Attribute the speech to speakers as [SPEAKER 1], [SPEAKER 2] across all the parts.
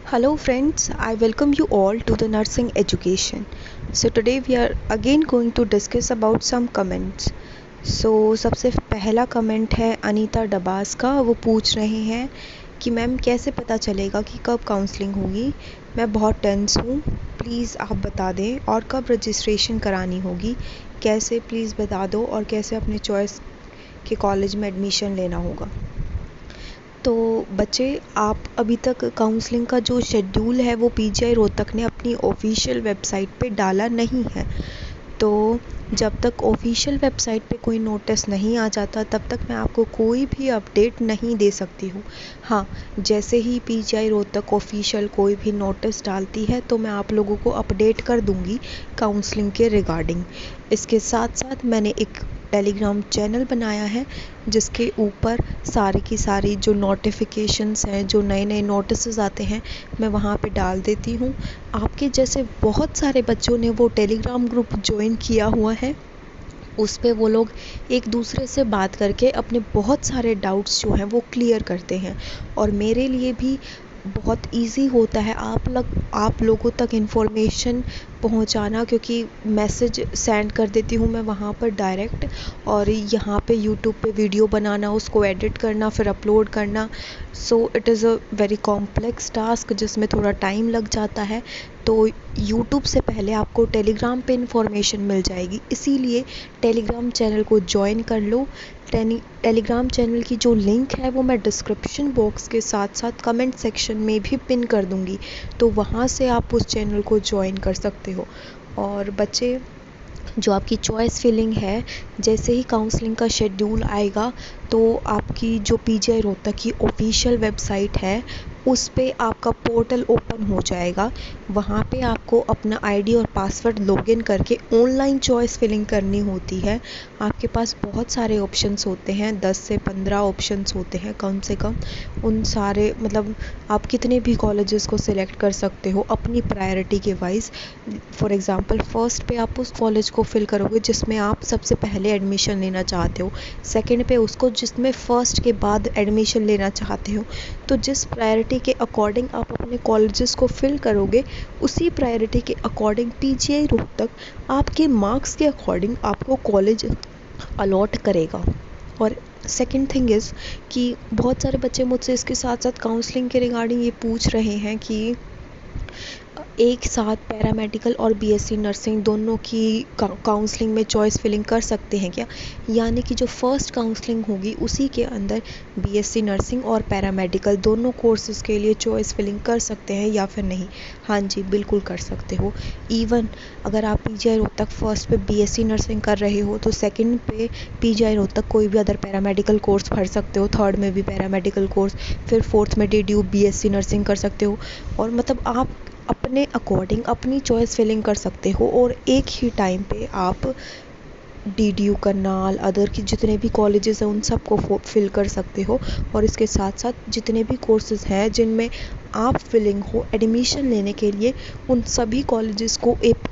[SPEAKER 1] Hello friends, I welcome you all to the nursing education. So today we are again going to discuss about some comments. सबसे पहला comment है अनीता डबास का। वो पूछ रहे हैं कि मैम कैसे पता चलेगा कि कब काउंसलिंग होगी। मैं बहुत टेंस हूँ, प्लीज़ आप बता दें, और कब रजिस्ट्रेशन करानी होगी, कैसे प्लीज़ बता दो, और कैसे अपने चॉइस के कॉलेज में एडमिशन लेना होगा। तो बच्चे, आप अभी तक काउंसलिंग का जो शेड्यूल है वो पीजीआई रोहतक ने अपनी ऑफिशियल वेबसाइट पे डाला नहीं है। तो जब तक ऑफिशियल वेबसाइट पे कोई नोटिस नहीं आ जाता तब तक मैं आपको कोई भी अपडेट नहीं दे सकती हूँ। हाँ, जैसे ही पीजीआई रोहतक ऑफिशियल कोई भी नोटिस डालती है तो मैं आप लोगों को अपडेट कर दूँगी काउंसलिंग के रिगार्डिंग। इसके साथ साथ मैंने एक टेलीग्राम चैनल बनाया है जिसके ऊपर सारी की सारी जो नोटिफिकेशंस हैं, जो नए नए नोटिस आते हैं, मैं वहाँ पे डाल देती हूँ। आपके जैसे बहुत सारे बच्चों ने वो टेलीग्राम ग्रुप ज्वाइन किया हुआ है। उस पे वो लोग एक दूसरे से बात करके अपने बहुत सारे डाउट्स जो हैं वो क्लियर करते हैं, और मेरे लिए भी बहुत इजी होता है आप लोगों तक इन्फॉर्मेशन पहुंचाना, क्योंकि मैसेज सेंड कर देती हूँ मैं वहाँ पर डायरेक्ट, और यहाँ पे यूट्यूब पे वीडियो बनाना, उसको एडिट करना, फिर अपलोड करना। So it is a very complex task जिसमें थोड़ा टाइम लग जाता है। तो यूट्यूब से पहले आपको टेलीग्राम पे इन्फॉर्मेशन मिल जाएगी, इसीलिए टेलीग्राम चैनल को ज्वाइन कर लो। टेलीग्राम चैनल की जो लिंक है वो मैं डिस्क्रिप्शन बॉक्स के साथ साथ कमेंट सेक्शन में भी पिन कर दूँगी, तो वहाँ से आप उस चैनल को ज्वाइन कर सकते हो। और बच्चे, जो आपकी चॉइस फिलिंग है, जैसे ही काउंसलिंग का शेड्यूल आएगा तो आपकी जो पीजीआई रोहतक की ऑफिशियल वेबसाइट है उस पे आपका पोर्टल ओपन हो जाएगा। वहाँ पे आपको अपना आईडी और पासवर्ड लॉगिन करके ऑनलाइन चॉइस फिलिंग करनी होती है। आपके पास बहुत सारे ऑप्शंस होते हैं, 10 से 15 ऑप्शंस होते हैं कम से कम। उन सारे आप कितने भी कॉलेजेस को सिलेक्ट कर सकते हो अपनी प्रायोरिटी के वाइज। फॉर एग्ज़ाम्पल, फर्स्ट पे आप उस कॉलेज को फिल करोगे जिसमें आप सबसे पहले एडमिशन लेना चाहते हो, सेकंड पे उसको जिसमें फ़र्स्ट के बाद एडमिशन लेना चाहते हो। तो जिस प्रायोरिटी के अकॉर्डिंग आप अपने कॉलेजेस को फिल करोगे, उसी प्रायोरिटी के अकॉर्डिंग पीजीआई रोहतक आपके मार्क्स के अकॉर्डिंग आपको कॉलेज अलॉट करेगा। और सेकंड थिंग इज़ कि बहुत सारे बच्चे मुझसे इसके साथ साथ काउंसलिंग के रिगार्डिंग ये पूछ रहे हैं कि एक साथ पैरामेडिकल और बीएससी नर्सिंग दोनों की काउंसलिंग में चॉइस फिलिंग कर सकते हैं क्या, यानी कि जो फर्स्ट काउंसलिंग होगी उसी के अंदर बीएससी नर्सिंग और पैरामेडिकल दोनों कोर्सेज़ के लिए चॉइस फिलिंग कर सकते हैं या फिर नहीं। हाँ जी, बिल्कुल कर सकते हो। इवन अगर आप पीजीआई रोहतक फर्स्ट पे बीएससी नर्सिंग कर रहे हो तो सेकंड पे पीजीआई रोहतक कोई भी अदर पैरामेडिकल कोर्स भर सकते हो, थर्ड में भी पैरामेडिकल कोर्स, फिर फोर्थ में डीडीयू बीएससी नर्सिंग कर सकते हो। और आप अपने अकॉर्डिंग अपनी चॉइस फिलिंग कर सकते हो, और एक ही टाइम पे आप डीडीयू, करनाल, अदर की जितने भी कॉलेजेस हैं उन सबको फिल कर सकते हो। और इसके साथ साथ जितने भी कोर्सेज़ हैं जिनमें आप फिलिंग हो एडमिशन लेने के लिए, उन सभी कॉलेजेस को एक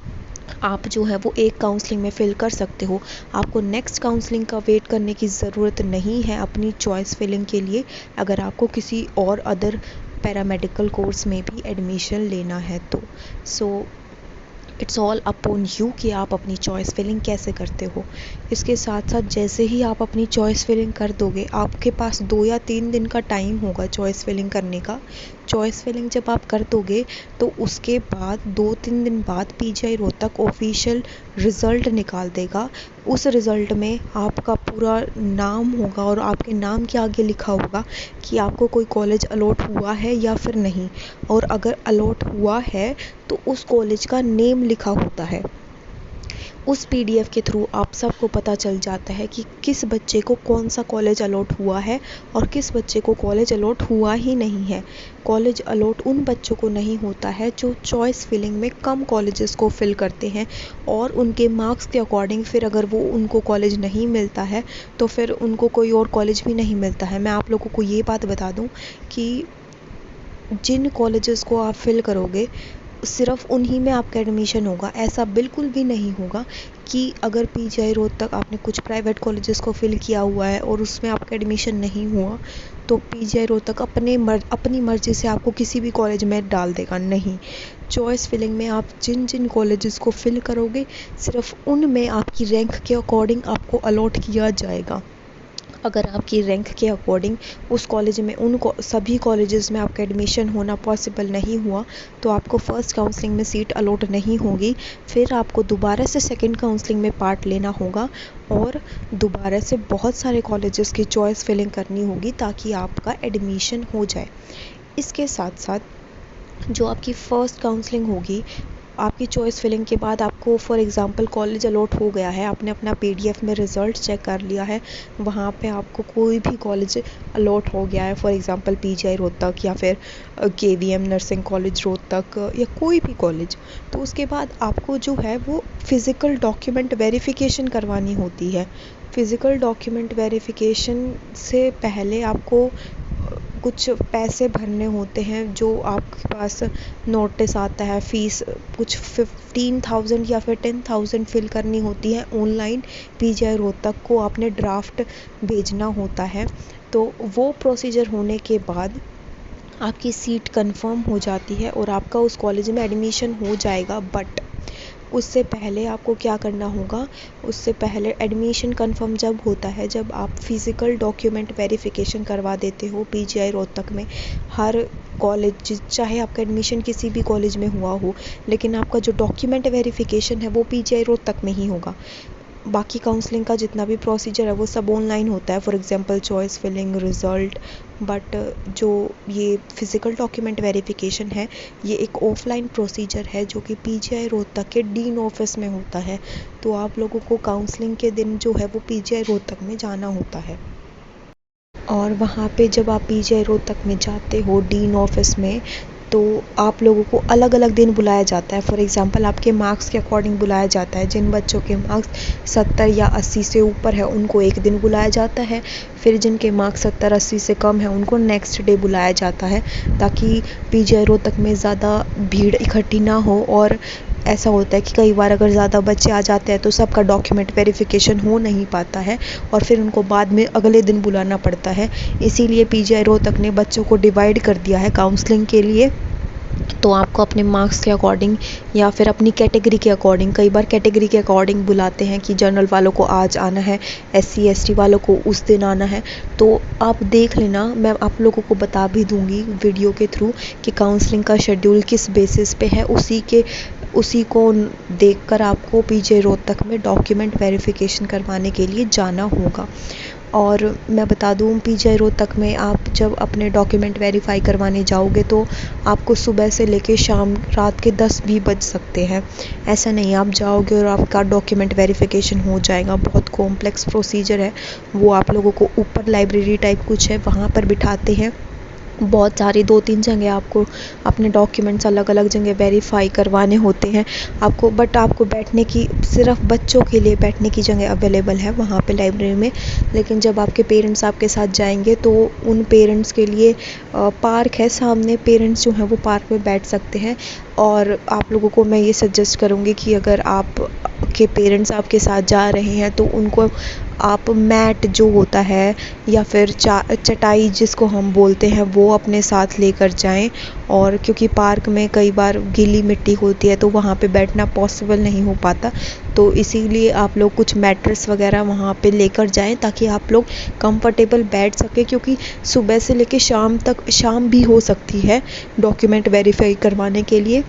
[SPEAKER 1] आप जो है वो एक काउंसलिंग में फ़िल कर सकते हो। आपको नेक्स्ट काउंसलिंग का वेट करने की ज़रूरत नहीं है अपनी चॉइस फिलिंग के लिए, अगर आपको किसी और अदर पैरामेडिकल कोर्स में भी एडमिशन लेना है तो। So it's all upon you कि आप अपनी चॉइस फिलिंग कैसे करते हो। इसके साथ साथ जैसे ही आप अपनी चॉइस फिलिंग कर दोगे, आपके पास 2 या 3 दिन का टाइम होगा चॉइस फिलिंग करने का। चॉइस फिलिंग जब आप कर दोगे तो उसके बाद 2-3 दिन बाद पीजीआई रोहतक ऑफिशियल रिज़ल्ट निकाल देगा। उस रिज़ल्ट में आपका पूरा नाम होगा और आपके नाम के आगे लिखा होगा कि आपको कोई कॉलेज अलॉट हुआ है या फिर नहीं, और अगर अलॉट हुआ है तो उस कॉलेज का नेम लिखा होता है। उस पीडीएफ के थ्रू आप सबको पता चल जाता है कि किस बच्चे को कौन सा कॉलेज अलॉट हुआ है और किस बच्चे को कॉलेज अलॉट हुआ ही नहीं है। कॉलेज अलॉट उन बच्चों को नहीं होता है जो चॉइस फिलिंग में कम कॉलेजेस को फिल करते हैं, और उनके मार्क्स के अकॉर्डिंग फिर अगर वो उनको कॉलेज नहीं मिलता है तो फिर उनको कोई और कॉलेज भी नहीं मिलता है। मैं आप लोगों को ये बात बता दूं कि जिन कॉलेजेस को आप फिल करोगे सिर्फ उन्हीं में आपका एडमिशन होगा। ऐसा बिल्कुल भी नहीं होगा कि अगर पीजीआई रोहतक आपने कुछ प्राइवेट कॉलेजेस को फिल किया हुआ है और उसमें आपका एडमिशन नहीं हुआ तो पीजीआई रोहतक अपनी मर्ज़ी से आपको किसी भी कॉलेज में डाल देगा। नहीं, चॉइस फिलिंग में आप जिन जिन कॉलेजेस को फिल करोगे सिर्फ उनमें आपकी रैंक के अकॉर्डिंग आपको अलॉट किया जाएगा। अगर आपकी रैंक के अकॉर्डिंग उस कॉलेज में सभी कॉलेजेस में आपका एडमिशन होना पॉसिबल नहीं हुआ तो आपको फ़र्स्ट काउंसलिंग में सीट अलॉट नहीं होगी। फिर आपको दोबारा से सेकंड काउंसलिंग में पार्ट लेना होगा और दोबारा से बहुत सारे कॉलेजेस की चॉइस फिलिंग करनी होगी ताकि आपका एडमिशन हो जाए। इसके साथ साथ जो आपकी फ़र्स्ट काउंसलिंग होगी, आपकी चॉइस फिलिंग के बाद आपको फॉर एग्ज़ाम्पल कॉलेज अलॉट हो गया है, आपने अपना पीडीएफ में रिज़ल्ट चेक कर लिया है, वहाँ पे आपको कोई भी कॉलेज अलॉट हो गया है, फॉर एग्ज़ाम्पल पीजीआई रोहतक या फिर केवीएम नर्सिंग कॉलेज रोहतक या कोई भी कॉलेज, तो उसके बाद आपको जो है वो फ़िज़िकल डॉक्यूमेंट वेरिफ़िकेशन करवानी होती है। फ़िज़िकल डॉक्यूमेंट वेरिफ़िकेशन से पहले आपको कुछ पैसे भरने होते हैं। जो आपके पास नोटिस आता है, फ़ीस कुछ 15,000 या फिर 10,000 फिल करनी होती है ऑनलाइन। पीजीआई रोहतक को आपने ड्राफ्ट भेजना होता है। तो वो प्रोसीजर होने के बाद आपकी सीट कंफर्म हो जाती है और आपका उस कॉलेज में एडमिशन हो जाएगा। बट उससे पहले आपको क्या करना होगा, उससे पहले एडमिशन कंफर्म जब होता है जब आप फ़िज़िकल डॉक्यूमेंट वेरिफ़िकेशन करवा देते हो पीजीआई रोहतक में। हर कॉलेज, चाहे आपका एडमिशन किसी भी कॉलेज में हुआ हो, लेकिन आपका जो डॉक्यूमेंट वेरिफ़िकेशन है वो पीजीआई रोहतक में ही होगा। बाकी काउंसलिंग का जितना भी प्रोसीजर है वो सब ऑनलाइन होता है, for example choice filling, result. But जो ये फ़िज़िकल डॉक्यूमेंट वेरिफ़िकेशन है ये एक ऑफ़लाइन प्रोसीजर है जो कि पीजीआई रोहतक के डीन ऑफिस में होता है। तो आप लोगों को काउंसलिंग के दिन जो है वो पीजीआई रोहतक में जाना होता है और वहाँ पे जब आप पीजीआई रोहतक में जाते हो डीन ऑफिस में तो आप लोगों को अलग अलग दिन बुलाया जाता है। फॉर एग्ज़ाम्पल आपके मार्क्स के अकॉर्डिंग बुलाया जाता है। जिन बच्चों के मार्क्स 70 या 80 से ऊपर है उनको एक दिन बुलाया जाता है। फिर जिनके मार्क्स 70-80 से कम है उनको नेक्स्ट डे बुलाया जाता है ताकि पीजीआई रोहतक में ज़्यादा भीड़ इकट्ठी ना हो। और ऐसा होता है कि कई बार अगर ज़्यादा बच्चे आ जाते हैं तो सबका डॉक्यूमेंट वेरिफ़िकेशन हो नहीं पाता है और फिर उनको बाद में अगले दिन बुलाना पड़ता है। इसीलिए पीजीआई रोहतक ने बच्चों को डिवाइड कर दिया है काउंसलिंग के लिए। तो आपको अपने मार्क्स के अकॉर्डिंग या फिर अपनी कैटेगरी के अकॉर्डिंग, कई बार कैटेगरी के अकॉर्डिंग बुलाते हैं कि जनरल वालों को आज आना है, एससी एसटी वालों को उस दिन आना है। तो आप देख लेना, मैं आप लोगों को बता भी दूंगी वीडियो के थ्रू कि काउंसलिंग का शेड्यूल किस बेसिस पे है। उसी को देखकर आपको पीजीआई रोहतक में डॉक्यूमेंट वेरिफ़िकेशन करवाने के लिए जाना होगा। और मैं बता दूँ पीजीआई रोहतक में आप जब अपने डॉक्यूमेंट वेरीफाई करवाने जाओगे तो आपको सुबह से लेके शाम रात के 10 भी बज सकते हैं। ऐसा नहीं आप जाओगे और आपका डॉक्यूमेंट वेरिफ़िकेशन हो जाएगा। बहुत कॉम्प्लेक्स प्रोसीजर है वो। आप लोगों को ऊपर लाइब्रेरी टाइप कुछ है वहाँ पर बिठाते हैं। बहुत सारी 2-3 जगह आपको अपने डॉक्यूमेंट्स अलग अलग जगह वेरीफाई करवाने होते हैं आपको। बट आपको बैठने की, सिर्फ बच्चों के लिए बैठने की जगह अवेलेबल है वहाँ पे लाइब्रेरी में। लेकिन जब आपके पेरेंट्स आपके साथ जाएंगे तो उन पेरेंट्स के लिए पार्क है सामने, पेरेंट्स जो हैं वो पार्क में बैठ सकते हैं। और आप लोगों को मैं ये सजेस्ट करूँगी कि अगर आप के पेरेंट्स आपके साथ जा रहे हैं तो उनको आप मैट जो होता है या फिर चटाई जिसको हम बोलते हैं वो अपने साथ लेकर जाएं। और क्योंकि पार्क में कई बार गीली मिट्टी होती है तो वहाँ पे बैठना पॉसिबल नहीं हो पाता, तो इसीलिए आप लोग कुछ मैट्रेस वगैरह वहाँ पे लेकर जाएं ताकि आप लोग कंफर्टेबल बैठ सकें। क्योंकि सुबह से लेके शाम तक, शाम भी हो सकती है डॉक्यूमेंट वेरीफाई करवाने के लिए।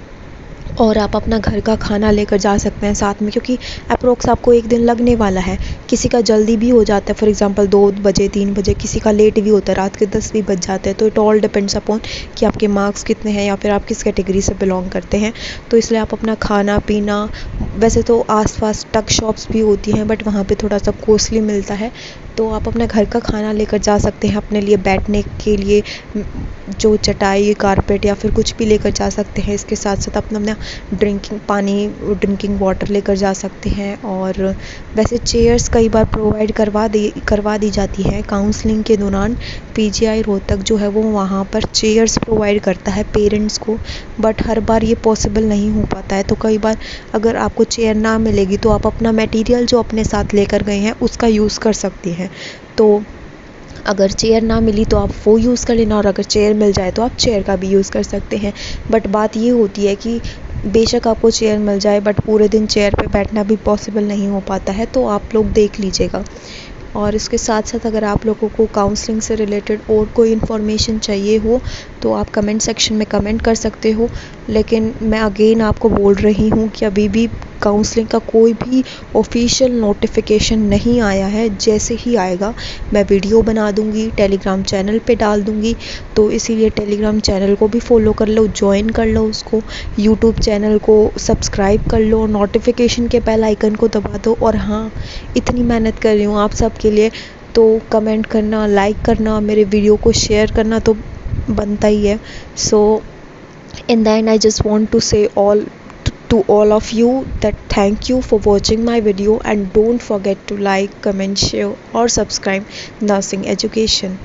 [SPEAKER 1] और आप अपना घर का खाना लेकर जा सकते हैं साथ में, क्योंकि अप्रोक्स आपको एक दिन लगने वाला है। किसी का जल्दी भी हो जाता है, फॉर एग्ज़ाम्पल 2 बजे 3 बजे, किसी का लेट भी होता है, रात के 10 भी बज जाते हैं। तो इट ऑल डिपेंड्स अपॉन कि आपके मार्क्स कितने हैं या फिर आप किस कैटेगरी से बिलोंग करते हैं। तो इसलिए आप अपना खाना पीना, वैसे तो आसपास टक शॉप्स भी होती हैं बट वहाँ पे थोड़ा सा कॉस्टली मिलता है। तो आप अपने घर का खाना लेकर जा सकते हैं, अपने लिए बैठने के लिए जो चटाई, कारपेट या फिर कुछ भी लेकर जा सकते हैं। इसके साथ साथ अपना ड्रिंकिंग वाटर लेकर जा सकते हैं। और वैसे चेयर्स कई बार प्रोवाइड करवा दी जाती है काउंसलिंग के दौरान। पीजीआई रोहतक जो है वो वहाँ पर चेयर्स प्रोवाइड करता है पेरेंट्स को, बट हर बार ये पॉसिबल नहीं हो पाता है। तो कई बार अगर आपको चेयर ना मिलेगी तो आप अपना मटेरियल जो अपने साथ लेकर गए हैं उसका यूज़ कर सकती हैं। तो अगर चेयर ना मिली तो आप वो यूज़ कर लेना, और अगर चेयर मिल जाए तो आप चेयर का भी यूज़ कर सकते हैं। बट बात ये होती है कि बेशक आपको चेयर मिल जाए बट पूरे दिन चेयर पे बैठना भी पॉसिबल नहीं हो पाता है, तो आप लोग देख लीजिएगा। और इसके साथ साथ अगर आप लोगों को काउंसलिंग से रिलेटेड और कोई इन्फॉर्मेशन चाहिए हो तो आप कमेंट सेक्शन में कमेंट कर सकते हो। लेकिन मैं अगेन आपको बोल रही हूँ कि अभी भी काउंसलिंग का कोई भी ऑफिशियल नोटिफिकेशन नहीं आया है। जैसे ही आएगा मैं वीडियो बना दूँगी, टेलीग्राम चैनल पे डाल दूँगी। तो इसीलिए टेलीग्राम चैनल को भी फॉलो कर लो, ज्वाइन कर लो उसको, यूट्यूब चैनल को सब्सक्राइब कर लो, नोटिफिकेशन के बेल आइकन को दबा दो। और हाँ, इतनी मेहनत कर रही हूँ आप सब के लिए, तो कमेंट करना, लाइक करना, मेरे वीडियो को शेयर करना तो बनता ही है। सो in the end I just want to say to all of you that thank you for watching my video, and don't forget to like, comment, share or subscribe Nursing Education.